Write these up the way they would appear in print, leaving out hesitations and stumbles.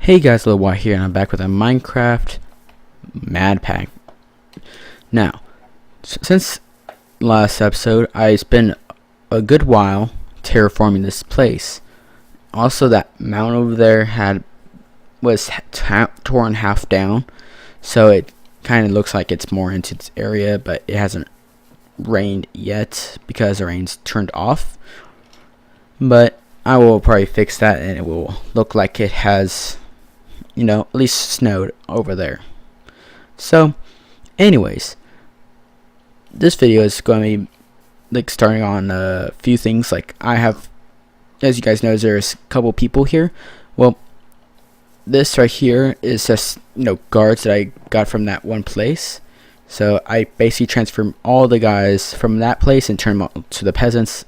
Hey guys, Little White here, and I'm back with a Minecraft madpack. Now, since last episode, I spent a good while terraforming this place. Also, that mountain over there was torn half down, so it kind of looks like it's more into this area, but it hasn't rained yet because the rain's turned off. But I will probably fix that, and it will look like it has, at least snowed over there. So, anyways, this video is going to be like starting on a few things. Like, I have, as you guys know, there's a couple people here. Well, this right here is just guards that I got from that one place. So I basically transferred all the guys from that place and turned them to the peasants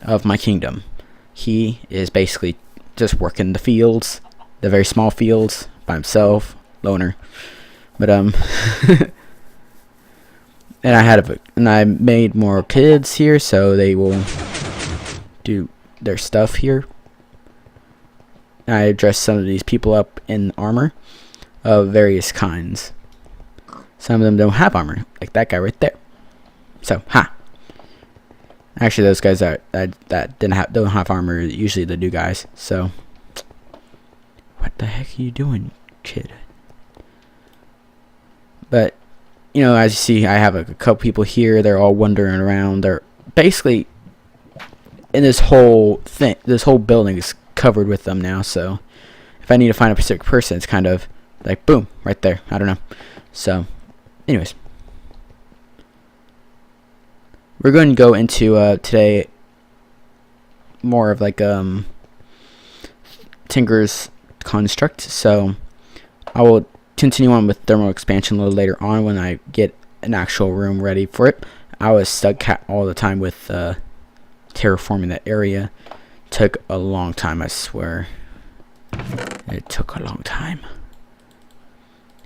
of my kingdom. He is basically just working the fields, the very small fields, by himself, loner. But and I made more kids here, so they will do their stuff here. I dressed some of these people up in armor of various kinds. Some of them don't have armor, like that guy right there. So, actually, those guys that don't have armor are usually the new guys. So, what the heck are you doing, kid? But as you see, I have a couple people here. They're all wandering around. They're basically in this whole thing. This whole building is covered with them now. So, if I need to find a specific person, it's kind of like boom, right there. I don't know. So, anyways, we're going to go into today more of like Tinker's construct. So I will continue on with thermal expansion a little later on when I get an actual room ready for it. I was stuck all the time with terraforming that area. Took a long time, I swear. It took a long time.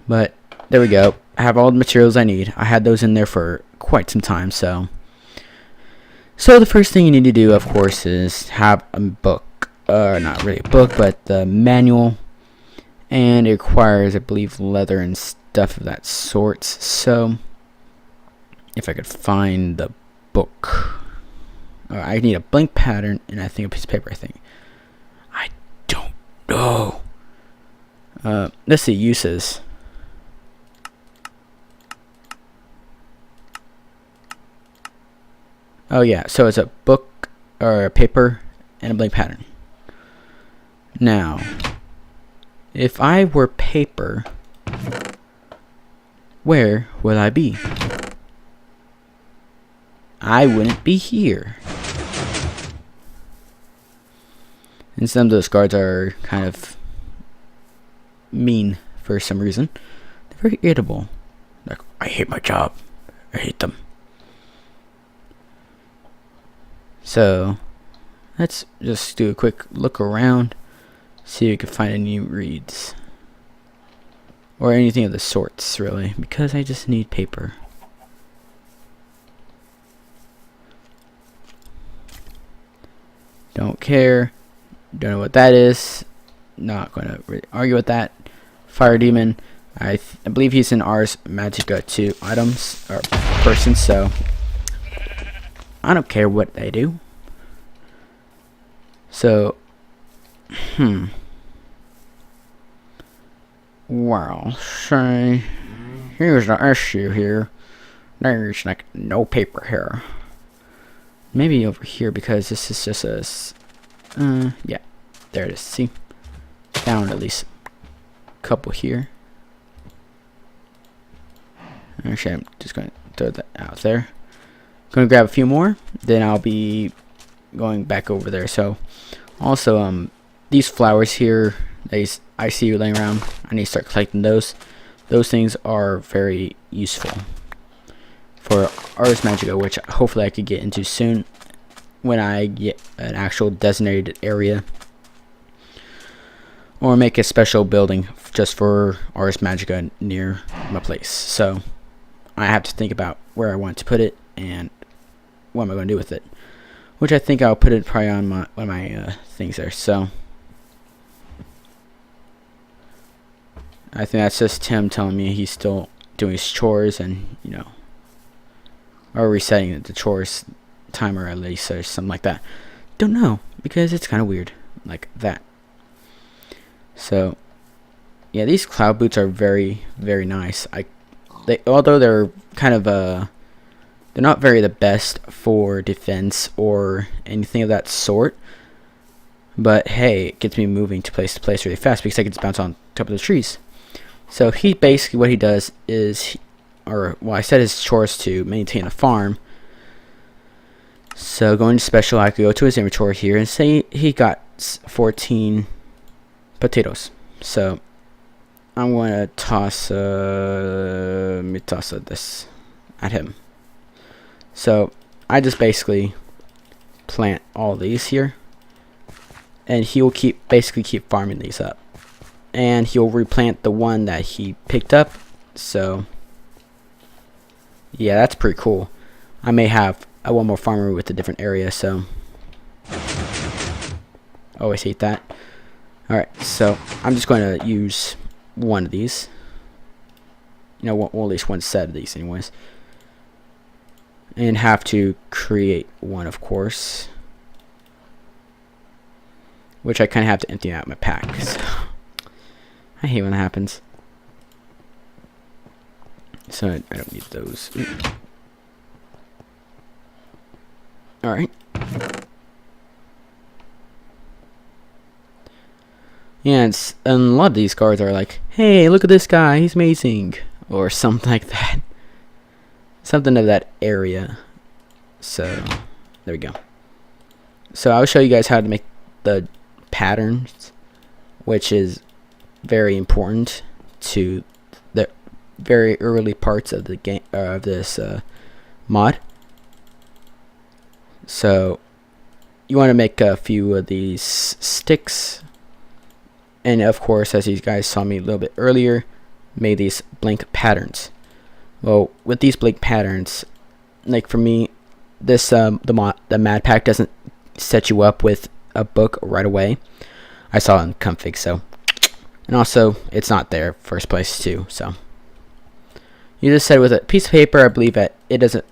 But there we go. I have all the materials I need. I had those in there for quite some time. So the first thing you need to do, of course, is have a book. Not really a book, but the manual. And it requires, I believe, leather and stuff of that sort. So if I could find the book. I need a blank pattern and I think a piece of paper, I don't know. Let's see, uses. Oh yeah, so it's a book or a paper and a blank pattern. Now, if I were paper, where would I be? I wouldn't be here. And some of those guards are kind of mean for some reason. They're very irritable. Like, I hate my job. I hate them. So, let's just do a quick look around. See if we can find any reeds. Or anything of the sorts, really. Because I just need paper. Don't care. Don't know what that is. Not going to really argue with that. Fire Demon. I believe he's in Ars Magica 2 items. Or person, so I don't care what they do. So, well, say, here's the issue here. There's like no paper here. Maybe over here because this is just a, yeah, there it is. See, found at least a couple here. Actually, I'm just going to throw that out there. Going to grab a few more, then I'll be going back over there. So, also, these flowers here, I see you laying around. I need to start collecting those. Those things are very useful for Ars Magica, which hopefully I could get into soon when I get an actual designated area, or make a special building just for Ars Magica near my place. So I have to think about where I want to put it and what am I going to do with it, which I think I'll put it probably on one of my things there. So I think that's just Tim telling me he's still doing his chores and, you know, or resetting the chores timer at least or something like that. Don't know, because it's kind of weird like that. So yeah, these cloud boots are very, very nice. Although they're kind of they're not very the best for defense or anything of that sort, but hey, it gets me moving to place really fast because I can just bounce on top of the trees. So he basically, what he does is, I set his chores to maintain a farm. So going to special, I could go to his inventory here and say he got 14 potatoes. So I'm going to toss this at him. So I just basically plant all these here, and he will basically keep farming these up, and he'll replant the one that he picked up. So yeah, that's pretty cool. I may have one more farmer with a different area, so always hate that. Alright, so I'm just going to use one of these, you know, well, at least one set of these anyways, and have to create one, of course, which I kind of have to empty out my pack. So I hate when that happens. So I don't need those. Alright. Yeah, and a lot of these cards are like, hey, look at this guy, he's amazing, or something like that. Something of that area. So there we go. So I'll show you guys how to make the patterns, which is very important to the very early parts of the game, of this mod. So you want to make a few of these sticks, and of course, as you guys saw me a little bit earlier, made these blank patterns. Well, with these blank patterns, like for me, this the madpack doesn't set you up with a book right away. I saw it in config, so, and also it's not there first place too. So you just set it with a piece of paper. I believe that it doesn't.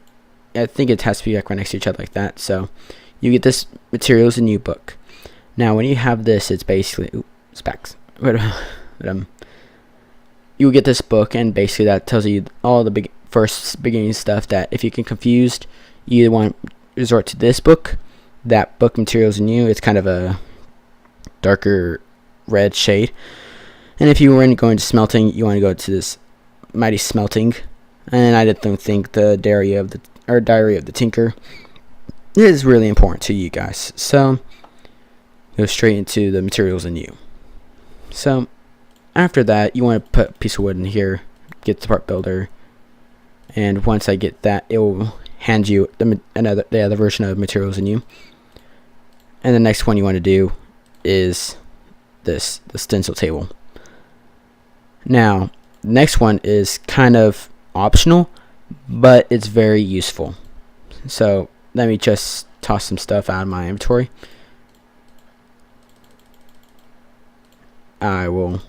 I think it has to be like right next to each other like that. So you get this materials and new book. Now when you have this, it's basically specs. You get this book, and basically that tells you all the beginning stuff that if you get confused, you either want to resort to this book, that book materials and new. It's kind of a darker red shade. And if you were going to smelting, you want to go to this mighty smelting. And I didn't think the diary of the tinker is really important to you guys. So go straight into the materials and new. So after that, you want to put a piece of wood in here, get the part builder, and once I get that, it will hand you the other version of materials in you. And the next one you want to do is the stencil table. Now, the next one is kind of optional, but it's very useful. So let me just toss some stuff out of my inventory. I will.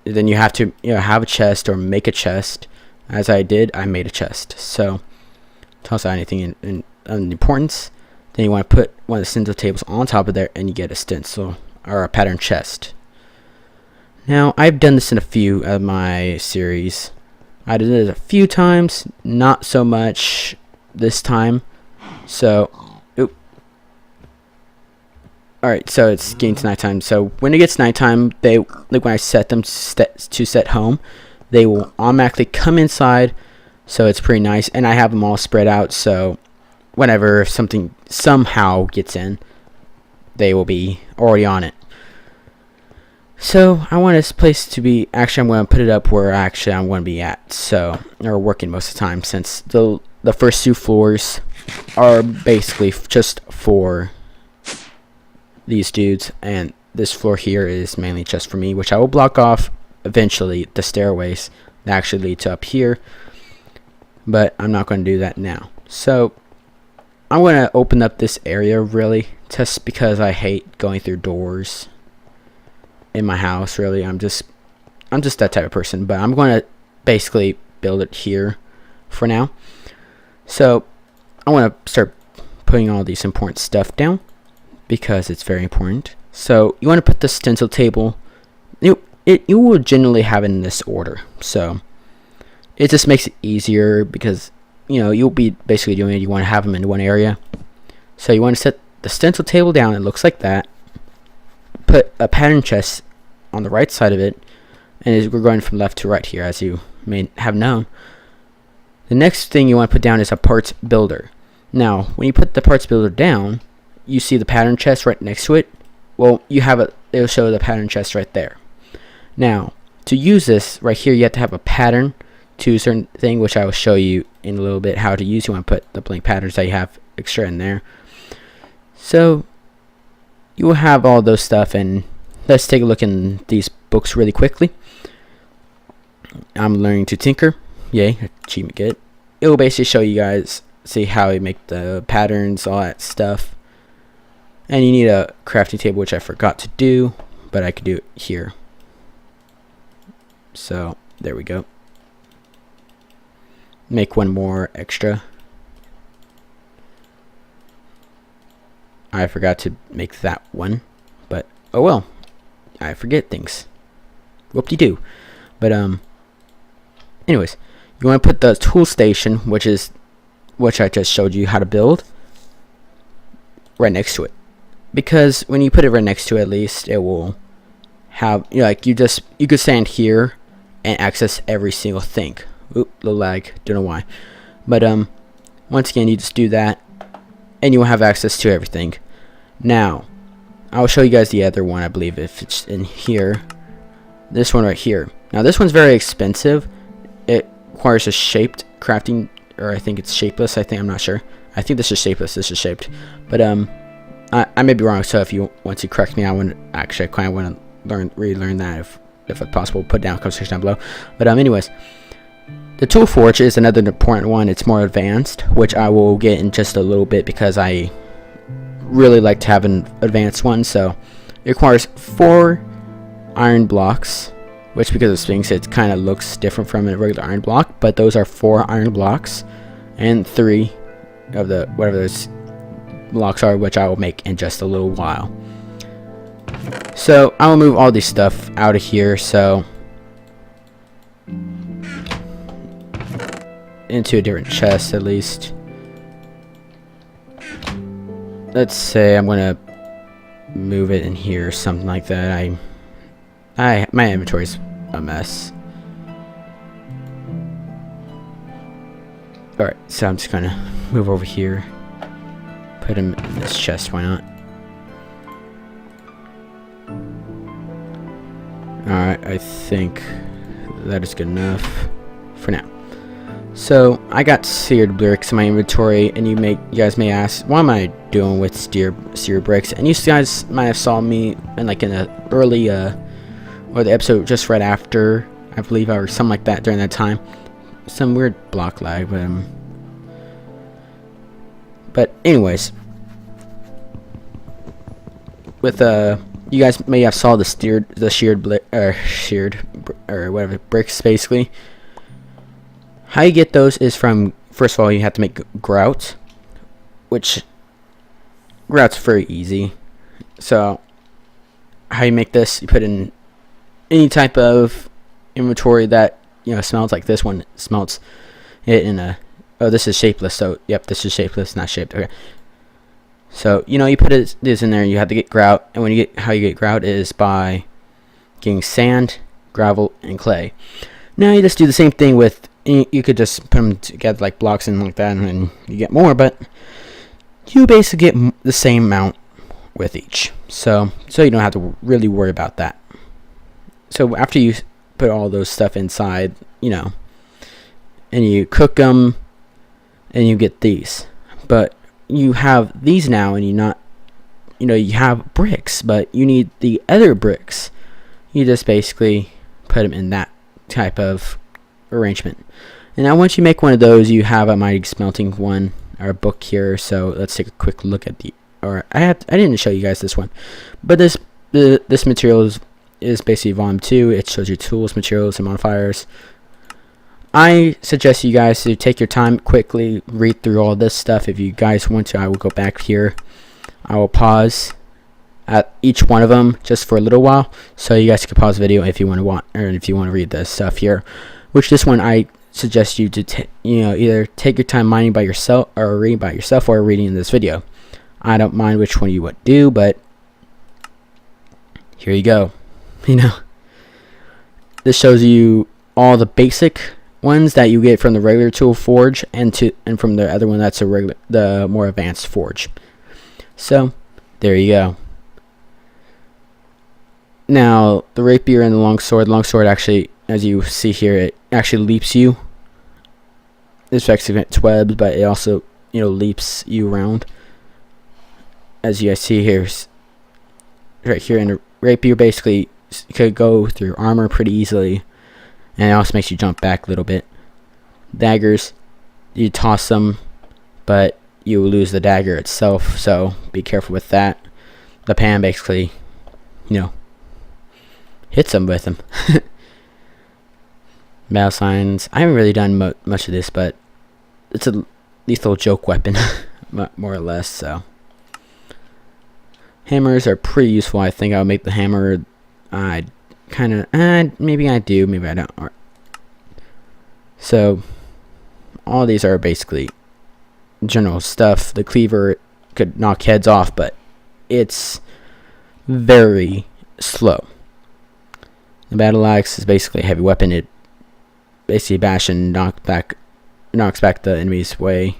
Then you have to, you know, have a chest or make a chest. As I did, I made a chest. So toss out anything in importance. Then you want to put one of the stencil tables on top of there, and you get a stencil or a pattern chest. Now I've done this in a few of my series. I did it a few times, not so much this time. So alright, so it's getting to nighttime. So when it gets nighttime, like when I set them to set home, they will automatically come inside. So it's pretty nice, and I have them all spread out. So whenever something somehow gets in, they will be already on it. So I want this place to be, actually I'm going to put it up where actually I'm going to be at. So, or working most of the time, since the first two floors are basically just for these dudes, and this floor here is mainly just for me, which I will block off eventually the stairways that actually lead to up here, but I'm not going to do that now. So I'm going to open up this area really, just because I hate going through doors in my house. Really, I'm just that type of person, but I'm going to basically build it here for now. So I want to start putting all these important stuff down because it's very important. So you want to put the stencil table, you will generally have it in this order. So it just makes it easier because, you know, you'll be basically doing it. You want to have them in one area. So you want to set the stencil table down. It looks like that. Put a pattern chest on the right side of it, and we're going from left to right here, as you may have known. The next thing you want to put down is a parts builder. Now, when you put the parts builder down, you see the pattern chest right next to it. Well, you have it'll show the pattern chest right there. Now, to use this right here, you have to have a pattern to a certain thing, which I will show you in a little bit how to use. You want to put the blank patterns that you have extra in there. So you will have all those stuff, and let's take a look in these books really quickly. I'm learning to tinker. Yay, achievement get. It will basically show you guys, see how you make the patterns, all that stuff. And you need a crafting table, which I forgot to do, but I could do it here. So there we go. Make one more extra. I forgot to make that one, but oh well, I forget things. Whoop-de-doo. But anyways, you want to put the tool station, which I just showed you how to build, right next to it, because when you put it right next to it, at least it will have, you know, like you could stand here and access every single thing. Oop, little lag, don't know why, but once again, you just do that, and you will have access to everything. Now, I'll show you guys the other one. I believe if it's in here, this one right here. Now, this one's very expensive. It requires a shaped crafting, or I think it's shapeless. I'm not sure. I think this is shapeless. This is shaped, but I may be wrong. So if you want to correct me, I kind of want to relearn that if it's possible. Put down comment section down below. But anyways. The tool forge is another important one. It's more advanced, which I will get in just a little bit because I really like to have an advanced one. So it requires 4 iron blocks, which because of Sphinx, it kind of looks different from a regular iron block, but those are 4 iron blocks and 3 of the whatever those blocks are, which I will make in just a little while. So I will move all this stuff out of here. So into a different chest, at least. Let's say I'm gonna move it in here or something like that. My inventory's a mess. Alright, so I'm just gonna move over here, put him in this chest, why not? Alright, I think that is good enough for now. So I got seared bricks in my inventory, and you guys may ask, what am I doing with seared bricks? And you guys might have saw me in like in the early or the episode just right after, I believe, or something like that during that time. Some weird block lag, but anyways, with you guys may have saw the sheared or whatever bricks basically. How you get those is from, first of all, you have to make grout, which grout's very easy. So how you make this, you put in any type of inventory that, you know, smells like this one smelts it in a, oh, this is shapeless, so yep, this is shapeless, not shaped. Okay, so you know, you put this in there, you have to get grout, and when you get, how you get grout is by getting sand, gravel, and clay. Now you just do the same thing with, you could just put them together like blocks and like that, and then you get more, but you basically get the same amount with each, so you don't have to really worry about that. So after you put all those stuff inside, you know, and you cook them, and you get these, but you have these now, and you have bricks, but you need the other bricks. You just basically put them in that type of arrangement. And now once you make one of those, you have a mighty smelting one, or a book here. So let's take a quick look at the, or I didn't show you guys this one, but this material is is basically volume 2. It shows you tools, materials, and modifiers. I suggest you guys to take your time, quickly read through all this stuff. If you guys want to, I will go back here. I will pause at each one of them just for a little while, so you guys can pause the video if you want to read this stuff here. Which this one I suggest you to either take your time mining by yourself or read by yourself or reading in this video. I don't mind which one you would do, but here you go. This shows you all the basic ones that you get from the regular tool forge and from the other one that's the more advanced forge. So there you go. Now the rapier and the longsword actually, as you see here, it actually leaps you. This actually gets webs, but it also leaps you around, as you guys see here. Right here, in the rapier basically could go through armor pretty easily, and it also makes you jump back a little bit. Daggers, you toss them, but you lose the dagger itself, so be careful with that. The pan basically, hits them with them. Battle signs. I haven't really done much of this, but it's a lethal joke weapon, more or less. So hammers are pretty useful. I think I'll make the hammer. I kind of maybe I do, maybe I don't. So all these are basically general stuff. The cleaver could knock heads off, but it's very slow. The battle axe is basically a heavy weapon. It basically bash and knocks back the enemy's way.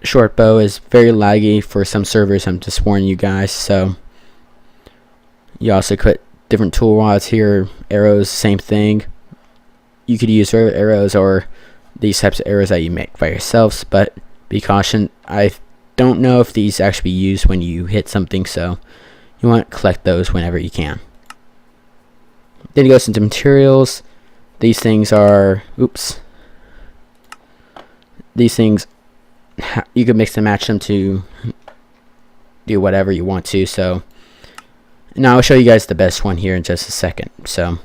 Short bow is very laggy for some servers, I'm just warning you guys. So you also put different tool rods here. Arrows, same thing. You could use regular arrows or these types of arrows that you make by yourselves, but be caution. I don't know if these actually be used when you hit something, so you want to collect those whenever you can. Then it goes into materials. These things are, these things, you can mix and match them to do whatever you want to. So now I'll show you guys the best one here in just a second. So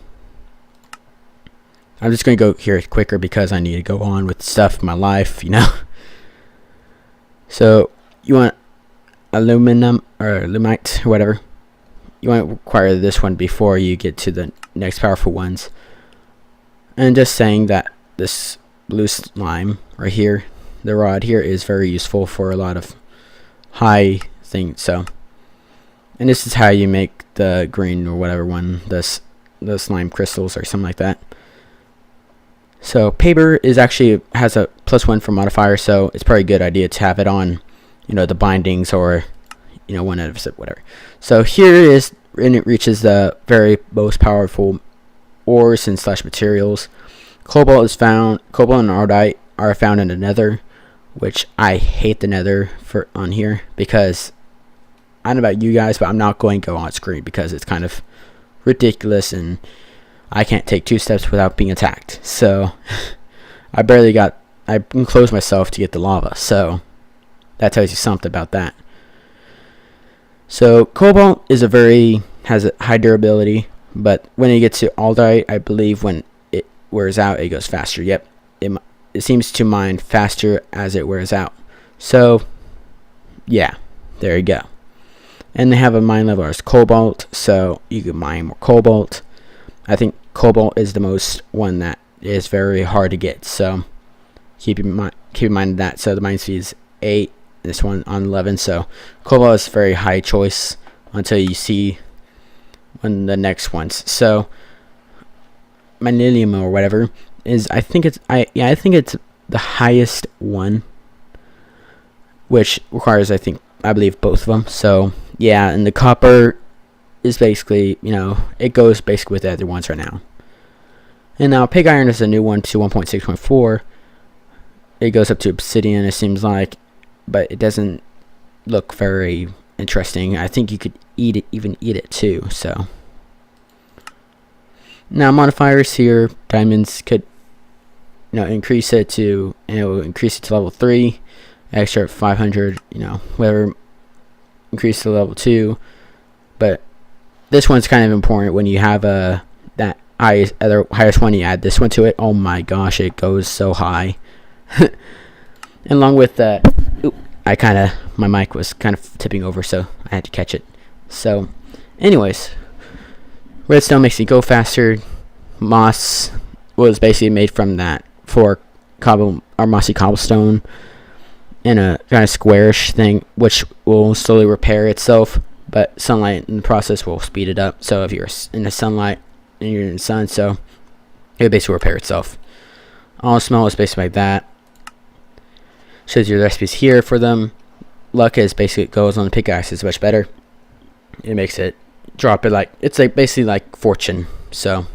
I'm just going to go here quicker because I need to go on with stuff in my life, So you want aluminum or alumite or whatever. You want to acquire this one before you get to the next powerful ones. And just saying that this blue slime right here, the rod here, is very useful for a lot of high things. So, and this is how you make the green or whatever one, the slime crystals or something like that. So paper is actually has a +1 for modifier, so it's probably a good idea to have it on, the bindings or one out of whatever. So here it is, and it reaches the very most powerful ores and / materials. Cobalt and ardite are found in the nether, which I hate the nether on here because I don't know about you guys, but I'm not going to go on screen because it's kind of ridiculous and I can't take 2 steps without being attacked. So I enclosed myself to get the lava, so that tells you something about that. So cobalt has a high durability, but when it gets to aldite, I believe when it wears out, it goes faster. Yep, it seems to mine faster as it wears out. So yeah, there you go. And they have a mine level as cobalt, so you can mine more cobalt. I think cobalt is the most one that is very hard to get, so keep in mind that. So the mine speed is 8. This one on 11, so cobalt is a very high choice until you see when the next ones. So manilium or whatever is, I think it's the highest one, which requires I believe both of them. So yeah, and the copper is basically it goes basically with the other ones right now. And now pig iron is a new one to 1.6.4. It goes up to obsidian, it seems like, but it doesn't look very interesting. I think you could even eat it too. So now modifiers here, diamonds could increase it to level 3, extra 500, whatever, increase to level 2, but this one's kind of important when you have that highest one. You add this one to it. Oh my gosh, it goes so high. And along with that, my mic was kind of tipping over, so I had to catch it. So, anyways, redstone makes it go faster. Moss was basically made from that mossy cobblestone in a kind of squarish thing, which will slowly repair itself, but sunlight in the process will speed it up. So if you're in the sunlight and you're in the sun, so it will basically repair itself. All smell is basically like that. Shows you the recipes here for them. Luck is basically, it goes on the pickaxe is much better. It makes it drop it like, it's like basically like fortune. So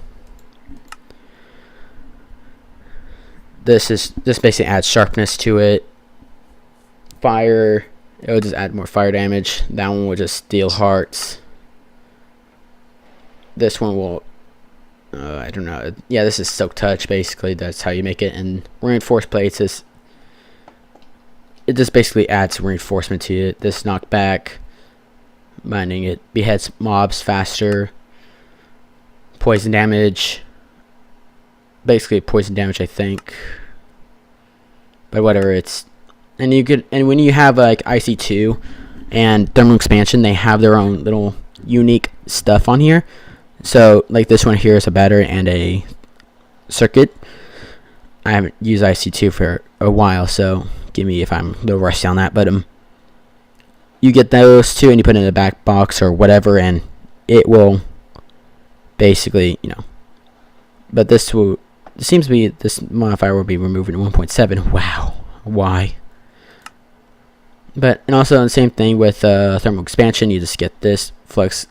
this basically adds sharpness to it. Fire, it will just add more fire damage. That one will just steal hearts. This one will I don't know, yeah, this is silk touch basically. That's how you make it. And reinforced plates is, it just basically adds reinforcement to it. This knockback, mining, it beheads mobs faster. Poison damage, basically poison damage, I think, but whatever. It's, and when you have like IC2 and thermal expansion, they have their own little unique stuff on here. So like this one here is a battery and a circuit. I haven't used IC2 for a while, so give me if I'm a little rusty on that, but you get those two and you put it in a back box or whatever, and it will basically, but this seems to be, this modifier will be removed in 1.7. Wow, why? But, and also the same thing with thermal expansion. You just get this flux,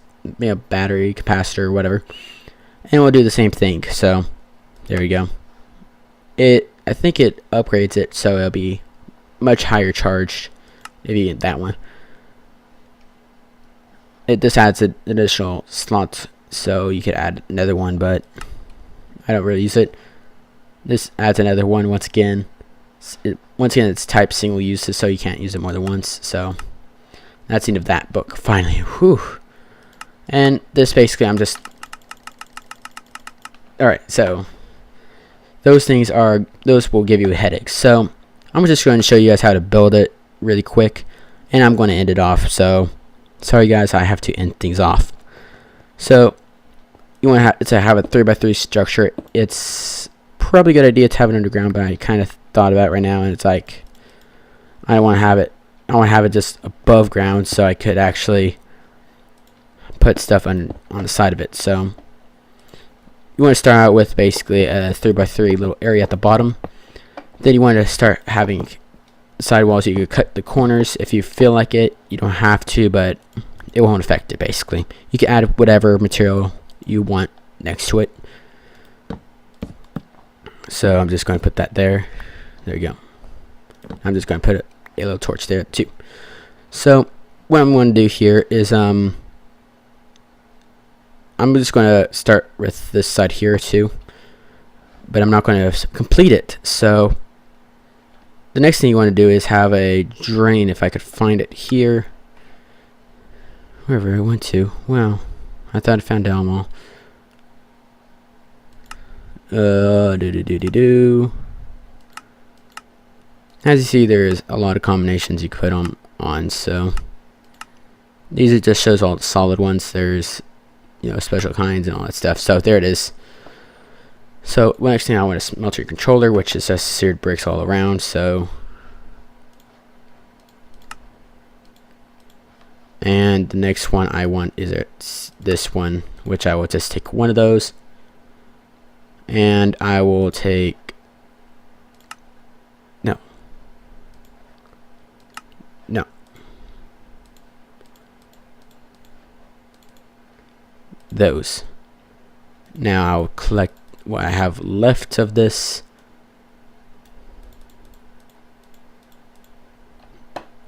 battery, capacitor, whatever, and we'll do the same thing. So there you go. I think it upgrades it so it'll be much higher charged if you get that one. It just adds an additional slot, so you could add another one, but I don't really use it. This adds another one. Once again, it's type single use, so you can't use it more than once. So that's the end of that book. Finally, whew. And this basically, alright, so those will give you a headache. So I'm just going to show you guys how to build it really quick, and I'm going to end it off. So sorry guys, I have to end things off. So you want to have a 3x3 structure. It's probably a good idea to have it underground, but I kind of thought about it right now, and it's like I don't want to have it. I want to have it just above ground, so I could actually put stuff on the side of it. So you want to start out with basically a 3x3 little area at the bottom. Then you want to start having sidewalls. You could cut the corners if you feel like it. You don't have to, but it won't affect it. Basically, you can add whatever material you want next to it. So I'm just going to put that there. There you go. I'm just going to put a little torch there too. So what I'm going to do here is I'm just going to start with this side here too, but I'm not going to complete it. So the next thing you want to do is have a drain. If I could find it here, wherever I went to. Wow, I thought I found them all. As you see, there's a lot of combinations you could put on. So these it just shows all the solid ones. There's special kinds and all that stuff. So there it is. So the next thing I want to smelt your controller, which is just seared bricks all around. So, and the next one I want is this one, which I will just take one of those, and I will take no those. Now I'll collect what I have left of this.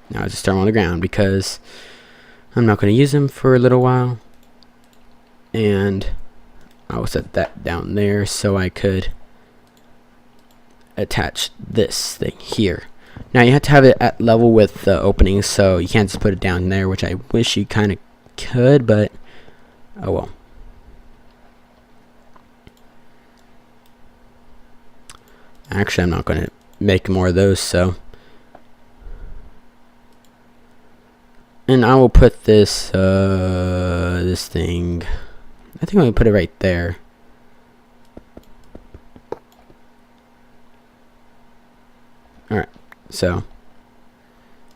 Now I just throw them on the ground because I'm not going to use them for a little while, and I'll set that down there so I could attach this thing here. Now you have to have it at level with the openings, so you can't just put it down there, which I wish you kind of could, but Oh well. Actually, I'm not going to make more of those, so. And I will put this, this thing, I think I'm going to put it right there. Alright, so.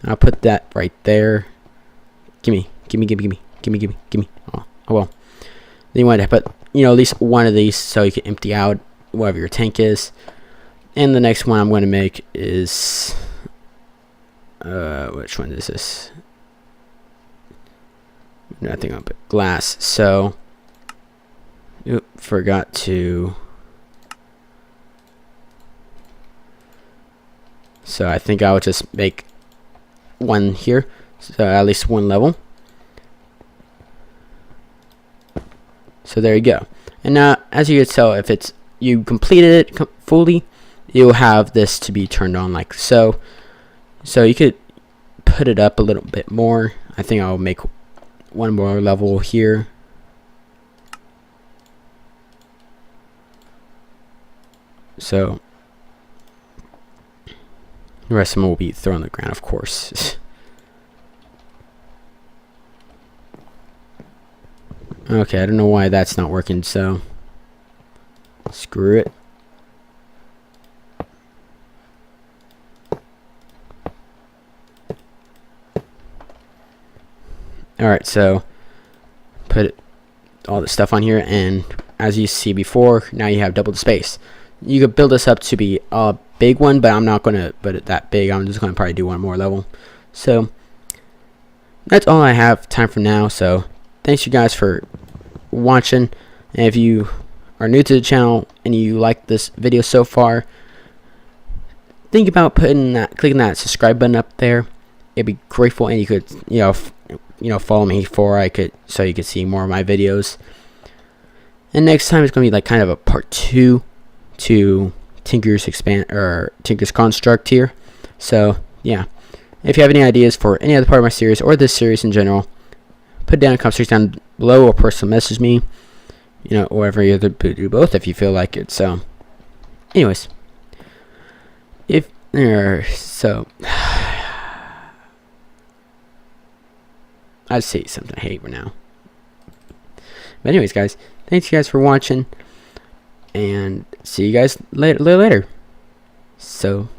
I'll put that right there. Gimme. Oh well. Then you want to put, you know, at least one of these so you can empty out whatever your tank is. And the next one I'm going to make is, which one is this? I think I'll put glass. So, oop, forgot to. So I think I'll just make one here, so at least one level. So there you go. And now, as you can tell, if it's you completed it fully, you'll have this to be turned on like so. So you could put it up a little bit more. I think I'll make one more level here. So the rest of them will be thrown on the ground, of course. Okay, I don't know why that's not working, so screw it. Alright, so put all the stuff on here, and as you see before, now you have double the space. You could build this up to be a big one, but I'm not going to put it that big. I'm just going to probably do one more level. So that's all I have time for now. So thanks you guys for watching. And if you are new to the channel and you like this video so far, think about clicking that subscribe button up there. It'd be grateful, and you could follow me so you could see more of my videos. And next time it's going to be like kind of a part 2 to Tinker's Construct here. So yeah, if you have any ideas for any other part of my series or this series in general, put down in the comment section down below, or personal message me, or you either do both if you feel like it. So anyways, I'd say something I hate right now. But anyways, guys, thanks you guys for watching, and see you guys later. So